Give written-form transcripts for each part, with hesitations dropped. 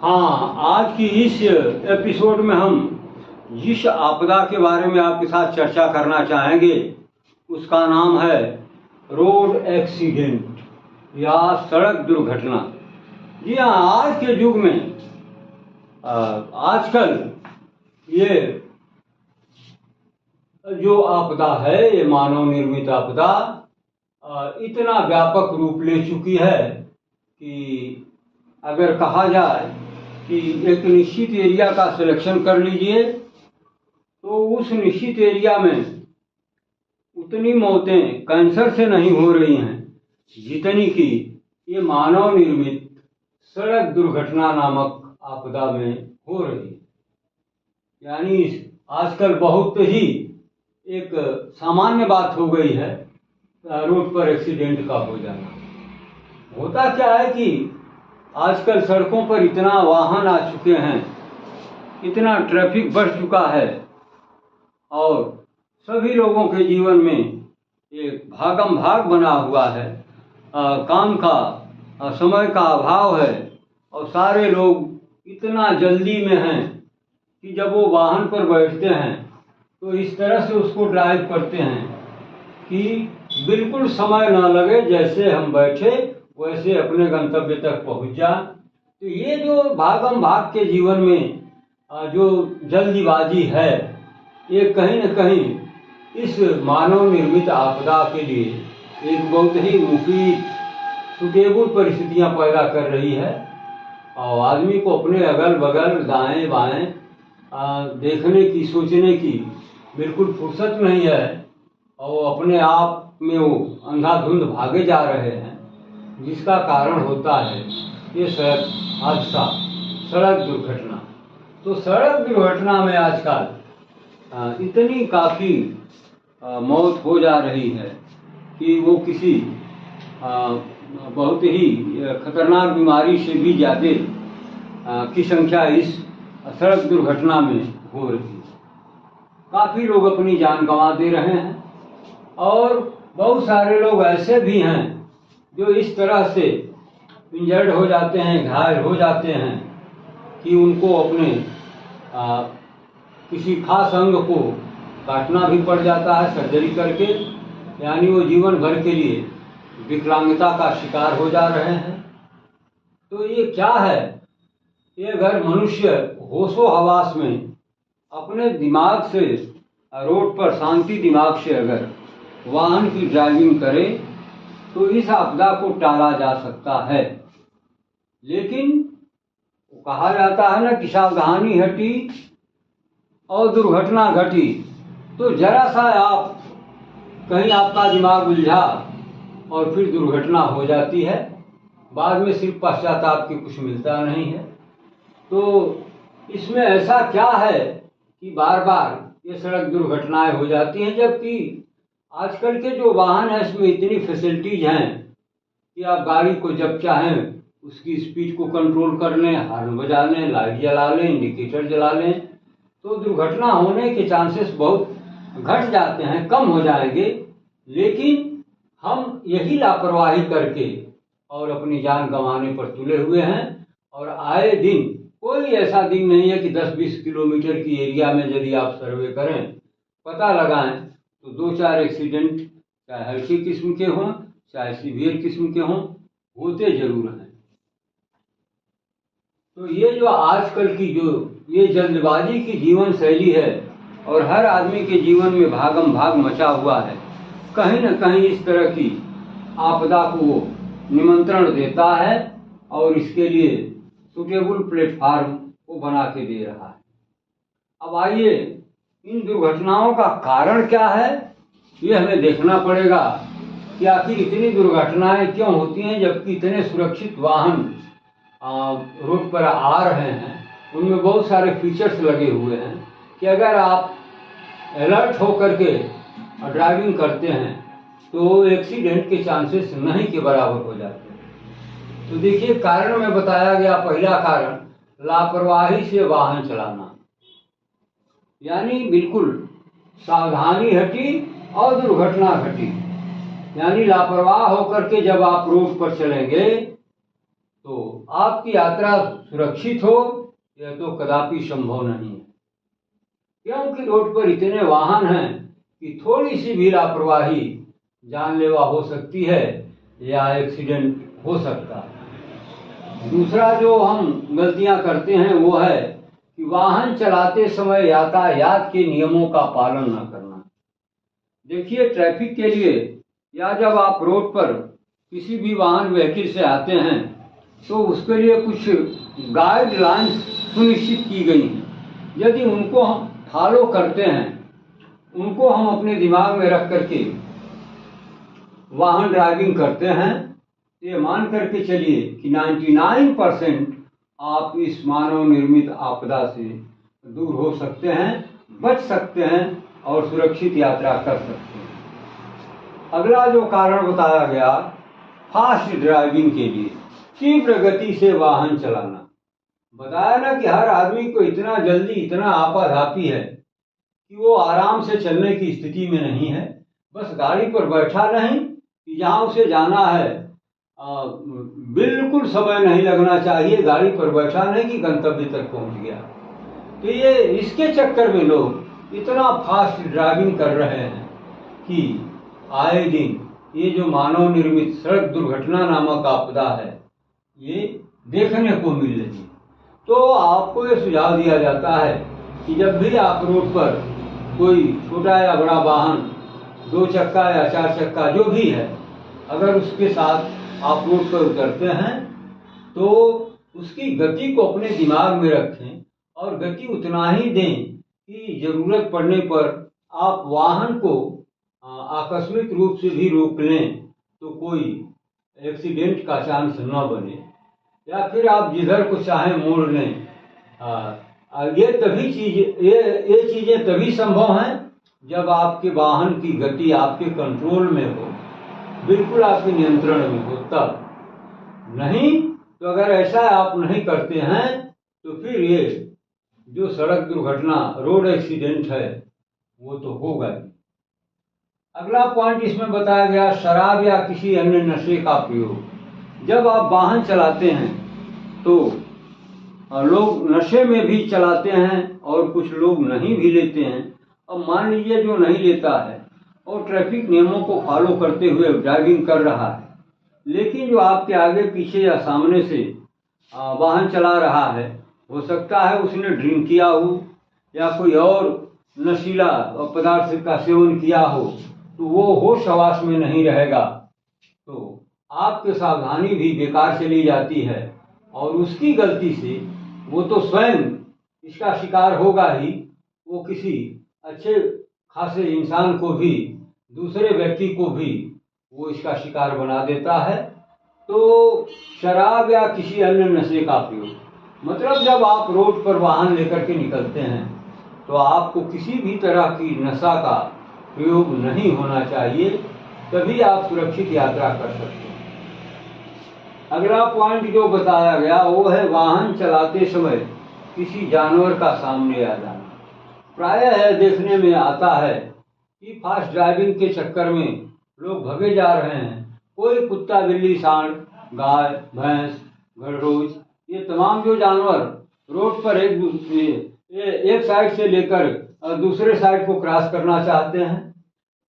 हाँ, आज की इस एपिसोड में हम जिस आपदा के बारे में आपके साथ चर्चा करना चाहेंगे उसका नाम है रोड एक्सीडेंट या सड़क दुर्घटना। जी हाँ, आज के युग में आजकल ये जो आपदा है, ये मानव निर्मित आपदा इतना व्यापक रूप ले चुकी है कि अगर कहा जाए कि एक निश्चित एरिया का सिलेक्शन कर लीजिए तो उस निश्चित एरिया में उतनी मौतें कैंसर से नहीं हो रही हैं जितनी कि ये मानव निर्मित सड़क दुर्घटना नामक आपदा में हो रही है। यानी आजकल बहुत ही एक सामान्य बात हो गई है रोड पर एक्सीडेंट का हो जाना। होता क्या है कि आजकल सड़कों पर इतना वाहन आ चुके हैं, इतना ट्रैफिक बढ़ चुका है और सभी लोगों के जीवन में एक भागम भाग बना हुआ है। काम का समय का अभाव है और सारे लोग इतना जल्दी में हैं कि जब वो वाहन पर बैठते हैं तो इस तरह से उसको ड्राइव करते हैं कि बिल्कुल समय ना लगे, जैसे हम बैठे वैसे अपने गंतव्य तक पहुंच जा। तो ये जो भागम भाग के जीवन में जो जल्दीबाजी है, ये कहीं न कहीं इस मानव निर्मित आपदा के लिए एक बहुत ही मुफीद सुटेबल परिस्थितियां पैदा कर रही है और आदमी को अपने अगल बगल दाएं बाएं देखने की, सोचने की बिल्कुल फुर्सत नहीं है और अपने आप में वो अंधाधुंध भागे जा रहे हैं, जिसका कारण होता है ये सड़क हादसा, सड़क दुर्घटना। तो सड़क दुर्घटना में आजकल इतनी काफ़ी मौत हो जा रही है कि वो किसी बहुत ही खतरनाक बीमारी से भी ज़्यादा की संख्या इस सड़क दुर्घटना में हो रही है। काफ़ी लोग अपनी जान गंवा दे रहे हैं और बहुत सारे लोग ऐसे भी हैं जो इस तरह से इंजर्ड हो जाते हैं, घायल हो जाते हैं कि उनको अपने किसी खास अंग को काटना भी पड़ जाता है सर्जरी करके, यानी वो जीवन भर के लिए विकलांगता का शिकार हो जा रहे हैं। तो ये क्या है? ये अगर मनुष्य होशो हवास में अपने दिमाग से रोड पर शांति दिमाग से अगर वाहन की ड्राइविंग करे तो इस आपदा को टाला जा सकता है। लेकिन कहा जाता है ना कि सावधानी हटी और दुर्घटना घटी। तो जरा सा आप कहीं आपका दिमाग उलझा और फिर दुर्घटना हो जाती है, बाद में सिर्फ पश्चाताप की कुछ मिलता नहीं है। तो इसमें ऐसा क्या है कि बार बार ये सड़क दुर्घटनाएं हो जाती हैं, जबकि आजकल के जो वाहन हैं इसमें इतनी फैसिलिटीज हैं कि आप गाड़ी को जब चाहें उसकी स्पीड को कंट्रोल कर लें, हॉर्न बजा लें, लाइट जला लें, इंडिकेटर जला लें, तो दुर्घटना होने के चांसेस बहुत घट जाते हैं, कम हो जाएंगे। लेकिन हम यही लापरवाही करके और अपनी जान गंवाने पर तुले हुए हैं और आए दिन, कोई ऐसा दिन नहीं है कि 10-20 किलोमीटर की एरिया में यदि आप सर्वे करें, पता लगाएं तो 2-4 एक्सीडेंट चाहे हल्की किस्म के हों चाहे सीवियर किस्म के हों, होते जरूर हैं। तो ये जो आजकल की जो ये जल्दबाजी की जीवन शैली है और हर आदमी के जीवन में भागम भाग मचा हुआ है, कहीं न कहीं इस तरह की आपदा को वो निमंत्रण देता है और इसके लिए सुटेबल प्लेटफार्म को बना के दे रहा है। अब आइए, इन दुर्घटनाओं का कारण क्या है ये हमें देखना पड़ेगा कि आखिर इतनी दुर्घटनाएं क्यों होती हैं, जबकि इतने सुरक्षित वाहन रोड पर आ रहे हैं। उनमें बहुत सारे फीचर्स लगे हुए हैं कि अगर आप अलर्ट होकर के ड्राइविंग करते हैं तो एक्सीडेंट के चांसेस नहीं के बराबर हो जाते हैं। तो देखिए, कारण में बताया गया, पहला कारण लापरवाही से वाहन चलाना, यानी बिल्कुल सावधानी हटी और दुर्घटना घटी। यानी लापरवाह होकर के जब आप रोड पर चलेंगे तो तो आपकी यात्रा सुरक्षित हो यह तो कदापि संभव नहीं है, क्योंकि रोड पर इतने वाहन हैं कि थोड़ी सी भी लापरवाही जानलेवा हो सकती है या एक्सीडेंट हो सकता है। दूसरा जो हम गलतियां करते हैं वो है कि वाहन चलाते समय यातायात के नियमों का पालन न करना। देखिए, ट्रैफिक के लिए या जब आप रोड पर किसी भी वाहन व्हीकल से आते हैं तो उसके लिए कुछ गाइडलाइंस सुनिश्चित की गई हैं। यदि उनको हम फॉलो करते हैं, उनको हम अपने दिमाग में रख करके वाहन ड्राइविंग करते हैं, तो ये मान करके चलिए कि 99% आप इस मानव निर्मित आपदा से दूर हो सकते हैं, बच सकते हैं और सुरक्षित यात्रा कर सकते हैं। अगला जो कारण बताया गया फास्ट ड्राइविंग के लिए, तीव्र गति से वाहन चलाना। बताया ना कि हर आदमी को इतना जल्दी इतना आपाधापी है कि वो आराम से चलने की स्थिति में नहीं है। बस गाड़ी पर बैठा नहीं कि जहाँ उसे जाना है बिल्कुल समय नहीं लगना चाहिए, गाड़ी पर बैठा नहीं कि गंतव्य तक पहुँच गया। तो ये इसके चक्कर में लोग इतना फास्ट ड्राइविंग कर रहे हैं कि आए दिन ये जो मानव निर्मित सड़क दुर्घटना नामक आपदा है ये देखने को मिल रही है। तो आपको ये सुझाव दिया जाता है कि जब भी आप रोड पर कोई छोटा या बड़ा वाहन, 2 चक्का या 4 चक्का जो भी है, अगर उसके साथ आप रोड पर उतरते हैं तो उसकी गति को अपने दिमाग में रखें और गति उतना ही दें कि जरूरत पड़ने पर आप वाहन को आकस्मिक रूप से भी रोक लें तो कोई एक्सीडेंट का चांस न बने, या फिर आप जिधर को चाहें मोड़ लें। ये चीज़ें तभी संभव हैं जब आपके वाहन की गति आपके कंट्रोल में हो, बिल्कुल आपके नियंत्रण में हो, तब। नहीं तो अगर ऐसा आप नहीं करते हैं तो फिर ये जो सड़क दुर्घटना रोड एक्सीडेंट है वो तो होगा ही। अगला पॉइंट इसमें बताया गया शराब या किसी अन्य नशे का प्रयोग। जब आप वाहन चलाते हैं तो लोग नशे में भी चलाते हैं और कुछ लोग नहीं भी लेते हैं। अब मान लीजिए जो नहीं लेता है और ट्रैफिक नियमों को फॉलो करते हुए ड्राइविंग कर रहा है, लेकिन जो आपके आगे पीछे या सामने से वाहन चला रहा है, हो सकता है उसने ड्रिंक किया हो या कोई और नशीला पदार्थ का सेवन किया हो, तो वो होश हवास में नहीं रहेगा, तो आपकी सावधानी भी बेकार चली जाती है और उसकी गलती से वो तो स्वयं इसका शिकार होगा ही, वो किसी अच्छे खासे इंसान को भी, दूसरे व्यक्ति को भी वो इसका शिकार बना देता है। तो शराब या किसी अन्य नशे का प्रयोग, मतलब जब आप रोड पर वाहन लेकर के निकलते हैं तो आपको किसी भी तरह की नशा का प्रयोग नहीं होना चाहिए, तभी आप सुरक्षित यात्रा कर सकते हैं। अगला पॉइंट जो बताया गया वो है वाहन चलाते समय किसी जानवर का सामने आ जाना। प्रायः यह देखने में आता है कि फास्ट ड्राइविंग के चक्कर में लोग भगे जा रहे हैं। कोई कुत्ता, बिल्ली, सांड, गाय, भैंस, खरगोश, ये तमाम जो जानवर रोड पर एक साइड से लेकर दूसरे साइड को क्रॉस करना चाहते हैं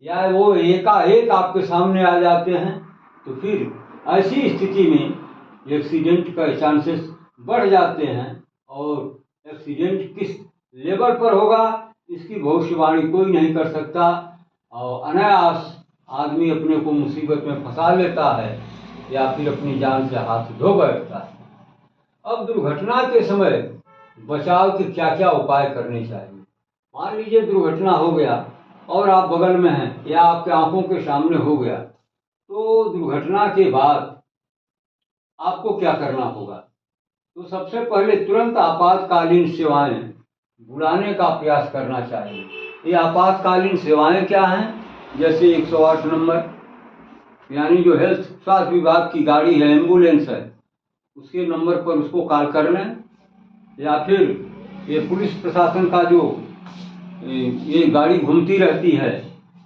या वो एकाएक आपके सामने आ जाते हैं, तो फिर ऐसी स्थिति में एक्सीडेंट का चांसेस बढ़ जाते हैं और एक्सीडेंट किस लेवल पर होगा इसकी भविष्यवाणी कोई नहीं कर सकता और अनायास आदमी अपने को मुसीबत में फंसा लेता है या फिर अपनी जान से हाथ धो बैठता है। अब दुर्घटना के समय बचाव के क्या क्या उपाय करने चाहिए। मान लीजिए दुर्घटना हो गया और आप बगल में हैं या आपके आंखों के सामने हो गया, तो दुर्घटना के बाद आपको क्या करना होगा। तो सबसे पहले तुरंत आपातकालीन सेवाएं बुलाने का प्रयास करना चाहिए। ये आपातकालीन सेवाएं क्या हैं, जैसे 108 नंबर, यानी जो हेल्थ स्वास्थ्य विभाग की गाड़ी है, एम्बुलेंस है, उसके नंबर पर उसको कॉल कर लें, या फिर ये पुलिस प्रशासन का जो ये गाड़ी घूमती रहती है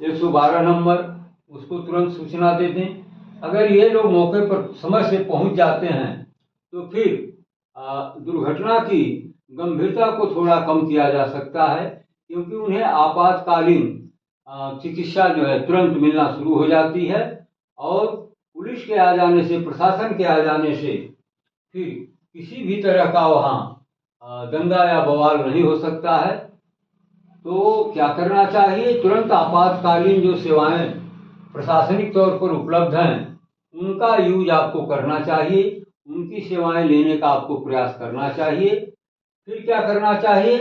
112 नंबर, उसको तुरंत सूचना दे दें। अगर ये लोग मौके पर समय से पहुंच जाते हैं तो फिर दुर्घटना की गंभीरता को थोड़ा कम किया जा सकता है, क्योंकि उन्हें आपातकालीन चिकित्सा जो है तुरंत मिलना शुरू हो जाती है, और पुलिस के आ जाने से, प्रशासन के आ जाने से फिर किसी भी तरह का वहाँ दंगा या बवाल नहीं हो सकता है। तो क्या करना चाहिए, तुरंत आपातकालीन जो सेवाएं प्रशासनिक तौर पर उपलब्ध हैं उनका यूज आपको करना चाहिए, उनकी सेवाएं लेने का आपको प्रयास करना चाहिए। फिर क्या करना चाहिए,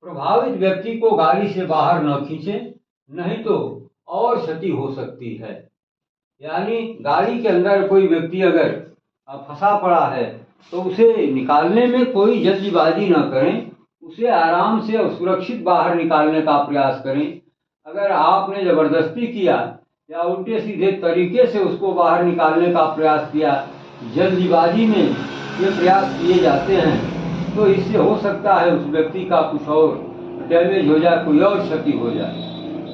प्रभावित व्यक्ति को गाड़ी से बाहर न खींचें, नहीं तो और क्षति हो सकती है। यानी गाड़ी के अंदर कोई व्यक्ति अगर फंसा पड़ा है तो उसे निकालने में कोई जल्दबाजी न करें, उसे आराम से और सुरक्षित बाहर निकालने का प्रयास करें। अगर आपने ज़बरदस्ती किया या उल्टे सीधे तरीके से उसको बाहर निकालने का प्रयास किया, जल्दबाजी में ये प्रयास किए जाते हैं, तो इससे हो सकता है उस व्यक्ति का कुछ और डैमेज हो जाए, कोई और क्षति हो जाए।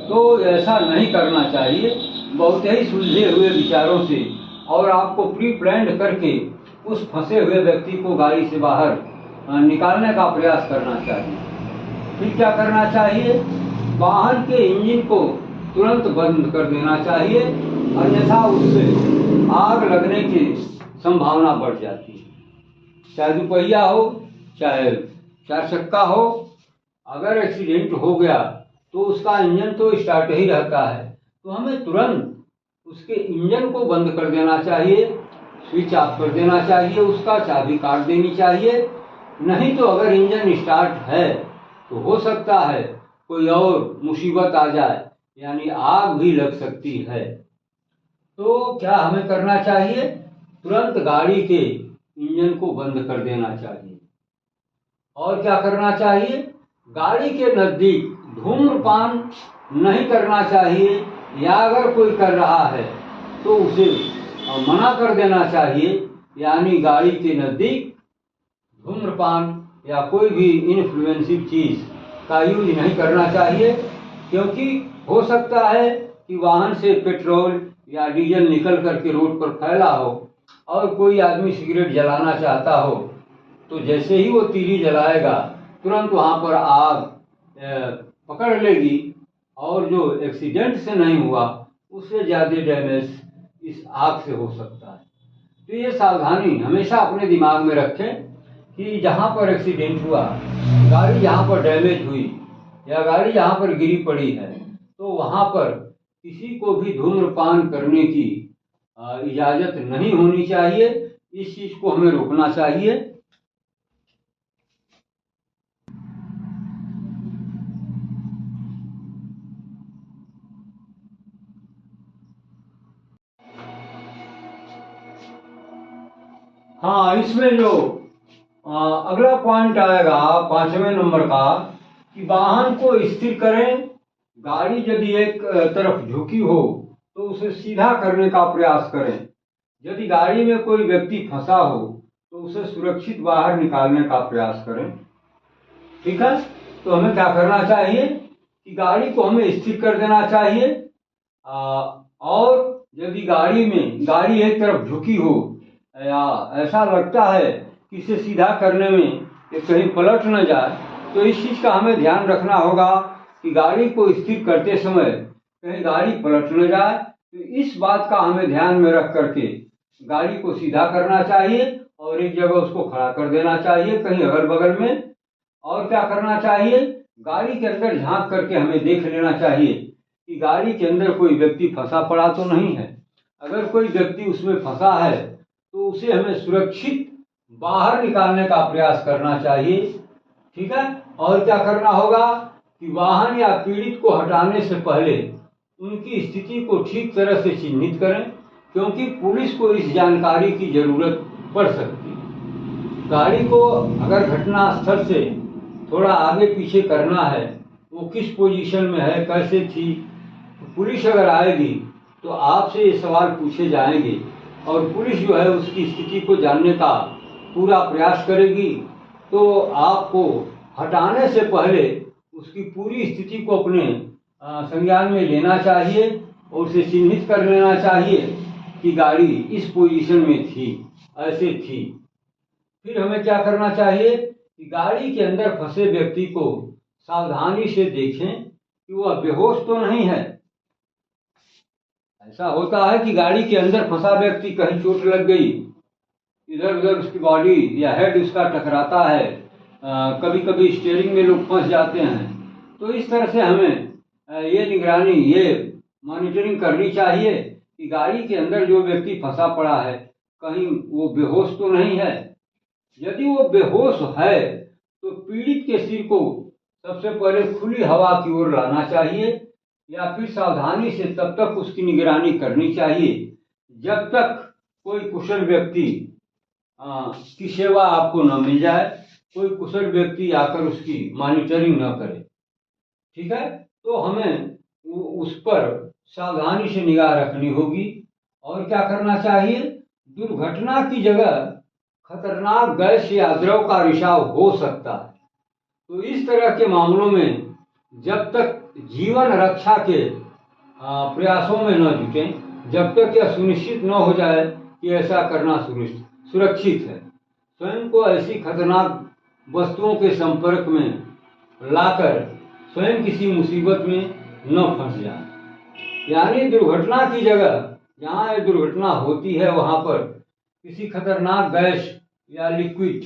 तो ऐसा नहीं करना चाहिए। बहुत ही सुलझे हुए विचारों से और आपको प्री प्लान्ड करके उस फंसे हुए व्यक्ति को गाड़ी से बाहर निकालने का प्रयास करना चाहिए। फिर क्या करना चाहिए, वाहन के इंजन को तुरंत बंद कर देना चाहिए, अन्यथा उससे आग लगने की संभावना बढ़ जाती है। चाहे दुपहिया हो चाहे चार चक्का हो, अगर एक्सीडेंट हो गया तो उसका इंजन तो स्टार्ट ही रहता है, तो हमें तुरंत उसके इंजन को बंद कर देना चाहिए, स्विच ऑफ कर देना चाहिए, उसका चाबी काट देनी चाहिए। नहीं तो अगर इंजन स्टार्ट है तो हो सकता है कोई और मुसीबत आ जाए, यानी आग भी लग सकती है। तो क्या हमें करना चाहिए, तुरंत गाड़ी के इंजन को बंद कर देना चाहिए। और क्या करना चाहिए, गाड़ी के नज़दीक धूम्रपान नहीं करना चाहिए, या अगर कोई कर रहा है तो उसे मना कर देना चाहिए। यानी गाड़ी के नज़दीक धूम्रपान या कोई भी इन्फ्लुएंसिव चीज़ का यूज नहीं करना चाहिए, क्योंकि हो सकता है कि वाहन से पेट्रोल या डीजल निकल करके रोड पर फैला हो और कोई आदमी सिगरेट जलाना चाहता हो, तो जैसे ही वो तीली जलाएगा तुरंत वहाँ पर आग पकड़ लेगी, और जो एक्सीडेंट से नहीं हुआ उससे ज़्यादा डैमेज इस आग से हो सकता है। तो ये सावधानी हमेशा अपने दिमाग में रखें कि जहाँ पर एक्सीडेंट हुआ, गाड़ी जहाँ पर डैमेज हुई या गाड़ी जहाँ पर गिरी पड़ी है, तो वहाँ पर किसी को भी धूम्रपान करने की इजाज़त नहीं होनी चाहिए। इस चीज़ को हमें रोकना चाहिए। हाँ, इसमें जो अगला पॉइंट आएगा 5वें नंबर का, कि वाहन को स्थिर करें। गाड़ी यदि एक तरफ झुकी हो तो उसे सीधा करने का प्रयास करें। यदि गाड़ी में कोई व्यक्ति फंसा हो तो उसे सुरक्षित बाहर निकालने का प्रयास करें। ठीक है, तो हमें क्या करना चाहिए कि गाड़ी को हमें स्थिर कर देना चाहिए, और यदि गाड़ी एक तरफ झुकी हो या ऐसा लगता है कि इसे सीधा करने में ये कहीं पलट न जाए, तो इस चीज़ का हमें ध्यान रखना होगा कि गाड़ी को स्थिर करते समय कहीं गाड़ी पलट न जाए। तो इस बात का हमें ध्यान में रख करके गाड़ी को सीधा करना चाहिए और एक जगह उसको खड़ा कर देना चाहिए, कहीं अगल बगल में। और क्या करना चाहिए, गाड़ी के अंदर झांक करके हमें देख लेना चाहिए कि गाड़ी के अंदर कोई व्यक्ति फंसा पड़ा तो नहीं है। अगर कोई व्यक्ति उसमें फंसा है तो उसे हमें सुरक्षित बाहर निकालने का प्रयास करना चाहिए। ठीक है, और क्या करना होगा कि वाहन या पीड़ित को हटाने से पहले उनकी स्थिति को ठीक तरह से चिन्हित करें, क्योंकि पुलिस को इस जानकारी की जरूरत पड़ सकती है। गाड़ी को अगर घटना स्थल से थोड़ा आगे पीछे करना है, वो किस पोजीशन में है, कैसे थी, तो पुलिस अगर आएगी तो आपसे ये सवाल पूछे जाएंगे और पुलिस जो है उसकी स्थिति को जानने का पूरा प्रयास करेगी। तो आपको हटाने से पहले उसकी पूरी स्थिति को अपने संज्ञान में लेना चाहिए और उसे चिन्हित कर लेना चाहिए कि गाड़ी इस पोजीशन में थी, ऐसे थी। फिर हमें क्या करना चाहिए कि गाड़ी के अंदर फंसे व्यक्ति को सावधानी से देखें कि वह बेहोश तो नहीं है। ऐसा होता है कि गाड़ी के अंदर फंसा व्यक्ति, कहीं चोट लग गई, इधर उधर उसकी बॉडी या हेड उसका टकराता है, कभी कभी स्टीयरिंग में लोग फंस जाते हैं। तो इस तरह से हमें ये निगरानी, ये मॉनिटरिंग करनी चाहिए कि गाड़ी के अंदर जो व्यक्ति फंसा पड़ा है कहीं वो बेहोश तो नहीं है। यदि वो बेहोश है तो पीड़ित के सिर को सबसे पहले खुली हवा की ओर लाना चाहिए या फिर सावधानी से तब तक उसकी निगरानी करनी चाहिए जब तक कोई कुशल व्यक्ति की सेवा आपको न मिल जाए, कोई कुशल व्यक्ति आकर उसकी मॉनिटरिंग न करे। ठीक है, तो हमें उस पर सावधानी से निगाह रखनी होगी। और क्या करना चाहिए, दुर्घटना की जगह खतरनाक गैस या द्रव का रिसाव हो सकता है। तो इस तरह के मामलों में जब तक जीवन रक्षा के प्रयासों में न जुटें, जब तक यह सुनिश्चित न हो जाए कि ऐसा करना सुरक्षित है, स्वयं को ऐसी खतरनाक वस्तुओं के संपर्क में लाकर स्वयं किसी मुसीबत में न फंस जाए। यानी दुर्घटना की जगह जहाँ ये दुर्घटना होती है वहाँ पर किसी खतरनाक गैस या लिक्विड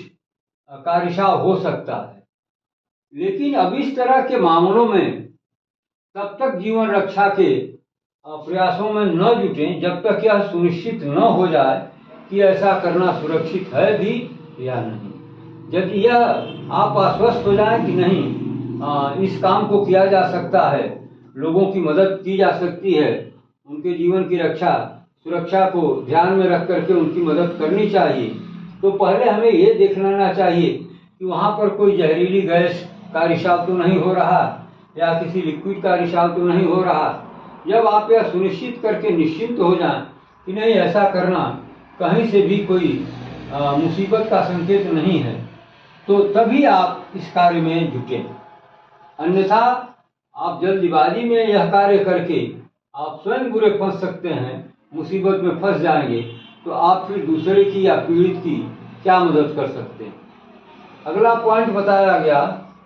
का रिसाव हो सकता है। लेकिन अब इस तरह के मामलों में तब तक जीवन रक्षा के प्रयासों में न जुटें जब तक यह सुनिश्चित न हो जाए कि ऐसा करना सुरक्षित है भी या नहीं। यदि यह आप आश्वस्त हो जाए कि नहीं, इस काम को किया जा सकता है, लोगों की मदद की जा सकती है, उनके जीवन की सुरक्षा को ध्यान में रख करके उनकी मदद करनी चाहिए, तो पहले हमें ये देख लेना चाहिए कि वहाँ पर कोई जहरीली गैस का रिसाव तो नहीं हो रहा या किसी लिक्विड का रिसाव तो नहीं हो रहा। जब आप यह सुनिश्चित करके निश्चिंत हो जाएं कि नहीं, ऐसा करना कहीं से भी कोई मुसीबत का संकेत नहीं है, तो तभी आप इस कार्य में जुटें। अन्यथा आप जल्दबाजी में यह कार्य करके आप स्वयं बुरे फंस सकते हैं, मुसीबत में फंस जाएंगे, तो आप फिर दूसरे की या पीड़ित की क्या मदद कर सकते हैं। अगला पॉइंट बताया गया,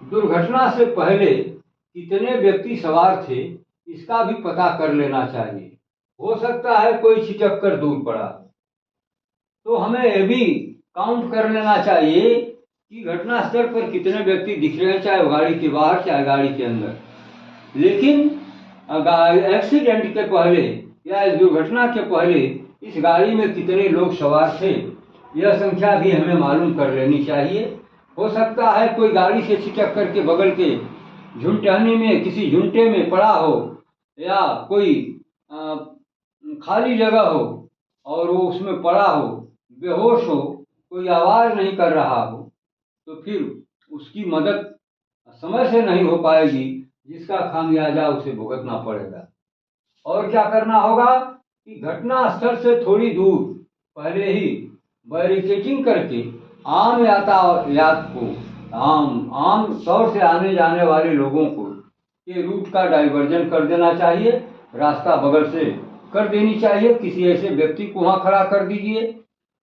दुर्घटना से पहले कितने व्यक्ति सवार थे इसका भी पता कर लेना चाहिए। हो सकता है कोई छिटक कर दूर पड़ा, तो हमें यह भी काउंट कर लेना चाहिए कि घटनास्थल पर कितने व्यक्ति दिख रहे हैं, चाहे गाड़ी के बाहर चाहे गाड़ी के अंदर। लेकिन एक्सीडेंट के पहले या इस दुर्घटना के पहले इस गाड़ी में कितने लोग सवार थे, यह संख्या भी हमें मालूम कर लेनी चाहिए। हो सकता है कोई गाड़ी से छिटक करके बगल के झुंझुनी में किसी झुंटे में पड़ा हो या कोई खाली जगह हो और वो उसमें पड़ा हो, बेहोश हो, कोई आवाज़ नहीं कर रहा हो, तो फिर उसकी मदद समय से नहीं हो पाएगी, जिसका खामियाजा उसे भुगतना पड़ेगा। और क्या करना होगा कि घटना स्थल से थोड़ी दूर पहले ही बैरिकेडिंग करके आम यातायात को, आम तौर से आने जाने वाले लोगों को के रूट का डाइवर्जन कर देना चाहिए, रास्ता बगल से कर देनी चाहिए। किसी ऐसे व्यक्ति को वहाँ खड़ा कर दीजिए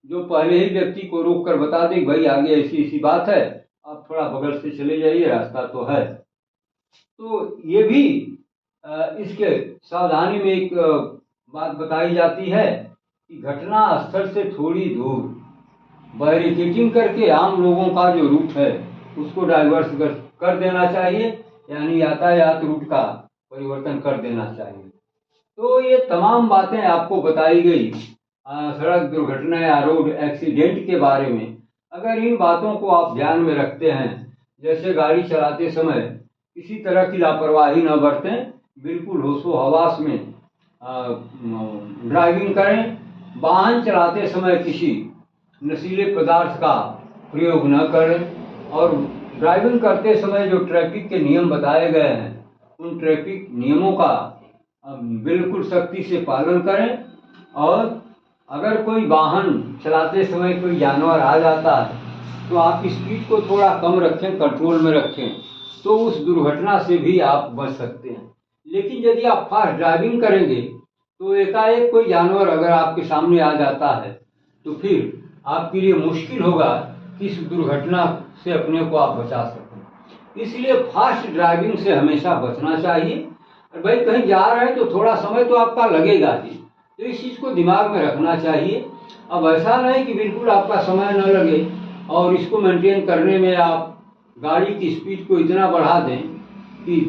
जो पहले ही व्यक्ति को रोक कर बता दे, भाई आगे ऐसी ऐसी बात है, आप थोड़ा बगल से चले जाइए, रास्ता तो है। तो ये भी इसके सावधानी में एक बात बताई जाती है कि घटना स्थल से थोड़ी दूर बैरिकेडिंग करके आम लोगों का जो रूट है उसको डाइवर्स कर देना चाहिए, यानी यातायात रूट का परिवर्तन कर देना चाहिए। तो ये तमाम बातें आपको बताई गई सड़क दुर्घटना या रोड एक्सीडेंट के बारे में। अगर इन बातों को आप ध्यान में रखते हैं, जैसे गाड़ी चलाते समय किसी तरह की लापरवाही न बरतें, बिल्कुल होशो हवास में ड्राइविंग करें, वाहन चलाते समय किसी नशीले पदार्थ का प्रयोग न करें और ड्राइविंग करते समय जो ट्रैफिक के नियम बताए गए हैं उन ट्रैफिक नियमों का बिल्कुल सख्ती से पालन करें। और अगर कोई वाहन चलाते समय कोई जानवर आ जाता है तो आप स्पीड को थोड़ा कम रखें, कंट्रोल में रखें, तो उस दुर्घटना से भी आप बच सकते हैं। लेकिन यदि आप फास्ट ड्राइविंग करेंगे तो एकाएक कोई जानवर अगर आपके सामने आ जाता है तो फिर आपके लिए मुश्किल होगा किस दुर्घटना से अपने को आप बचा सकें। इसलिए फास्ट ड्राइविंग से हमेशा बचना चाहिए। और भाई कहीं जा रहे हैं तो थोड़ा समय तो आपका लगेगा ही, तो इस चीज़ को दिमाग में रखना चाहिए। अब ऐसा नहीं कि बिल्कुल आपका समय न लगे और इसको मेंटेन करने में आप गाड़ी की स्पीड को इतना बढ़ा दें कि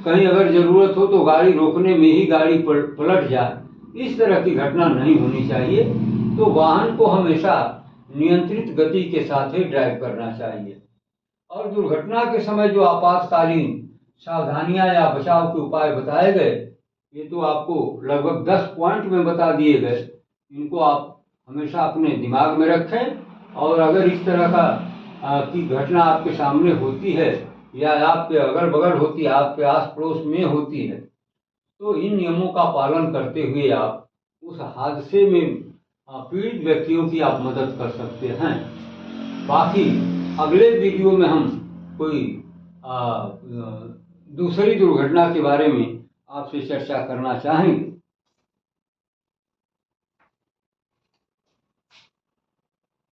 कहीं अगर ज़रूरत हो तो गाड़ी रोकने में ही गाड़ी पलट जाए। इस तरह की घटना नहीं होनी चाहिए। तो वाहन को हमेशा नियंत्रित गति के साथ ही ड्राइव करना चाहिए। और दुर्घटना के समय जो आपातकालीन सावधानियां या बचाव के उपाय बताए गए, ये तो आपको लगभग 10 पॉइंट में बता दिए गए। इनको आप हमेशा अपने दिमाग में रखें। और अगर इस तरह की घटना आपके सामने होती है या आपके अगल बगल होती है, आपके आस पड़ोस में होती है, तो इन नियमों का पालन करते हुए आप उस हादसे में पीड़ित व्यक्तियों की आप मदद कर सकते हैं। बाकी अगले वीडियो में हम कोई दूसरी दुर्घटना के बारे में आपसे चर्चा करना चाहेंगे।